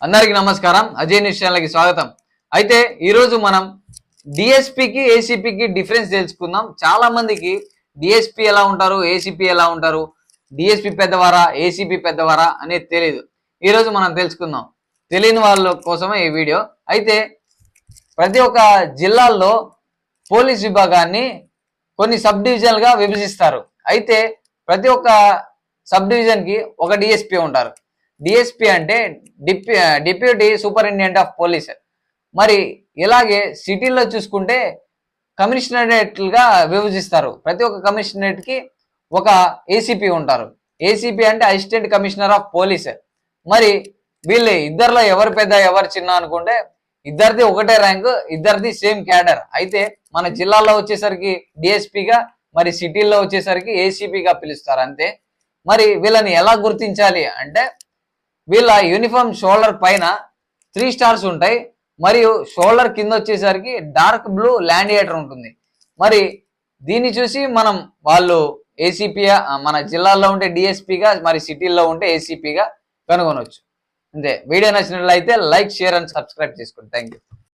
అందరికీ నమస్కారం. అజయ్ న్యూస్ ఛానల్కి స్వాగతం. అయితే ఈరోజు మనం డిఎస్పీకి ఏసీపీకి డిఫరెన్స్ తెలుసుకుందాం. చాలా మందికి డిఎస్పీ ఎలా ఉంటారు, ఏసీపీ ఎలా ఉంటారు, డిఎస్పీ పెద్దవారా, ఏసీపీ పెద్దవారా అనేది తెలియదు. ఈరోజు మనం తెలుసుకుందాం. తెలియని వాళ్ళ కోసమే ఈ వీడియో. అయితే ప్రతి ఒక్క జిల్లాల్లో పోలీస్ విభాగాన్ని కొన్ని సబ్ డివిజన్లుగా విభజిస్తారు. అయితే ప్రతి ఒక్క సబ్ డివిజన్కి ఒక డిఎస్పీ ఉంటారు. డిఎస్పీ అంటే డిప్యూటీ సూపరింటెండెంట్ ఆఫ్ పోలీస్. మరి ఇలాగే సిటీల్లో చూసుకుంటే కమిషనరేట్లుగా విభజిస్తారు. ప్రతి ఒక్క కమిషనరేట్కి ఒక ఏసీపీ ఉంటారు. ఏసీపీ అంటే అసిస్టెంట్ కమిషనర్ ఆఫ్ పోలీస్. మరి వీళ్ళు ఇద్దరిలో ఎవరు పెద్ద ఎవరు చిన్న అనుకుంటే ఇద్దరిది ఒకటే ర్యాంకు, ఇద్దరిది సేమ్ క్యాడర్. అయితే మన జిల్లాలో వచ్చేసరికి డిఎస్పీగా, మరి సిటీల్లో వచ్చేసరికి ఏసీపీగా పిలుస్తారు అంతే. మరి వీళ్ళని ఎలా గుర్తించాలి అంటే వీళ్ళ యూనిఫామ్ షోల్డర్ పైన 3 స్టార్స్ ఉంటాయి, మరియు షోల్డర్ కింద వచ్చేసరికి డార్క్ బ్లూ ల్యాండియేటర్ ఉంటుంది. మరి దీన్ని చూసి మనం వాళ్ళు ఏసీపీగా, మన జిల్లాలో ఉంటే డిఎస్పీగా, మరి సిటీల్లో ఉంటే ఏసీపీగా కనుగొనవచ్చు. అంతే. వీడియో నచ్చినట్లయితే లైక్, షేర్ అండ్ సబ్స్క్రైబ్ చేసుకోండి. Thank you.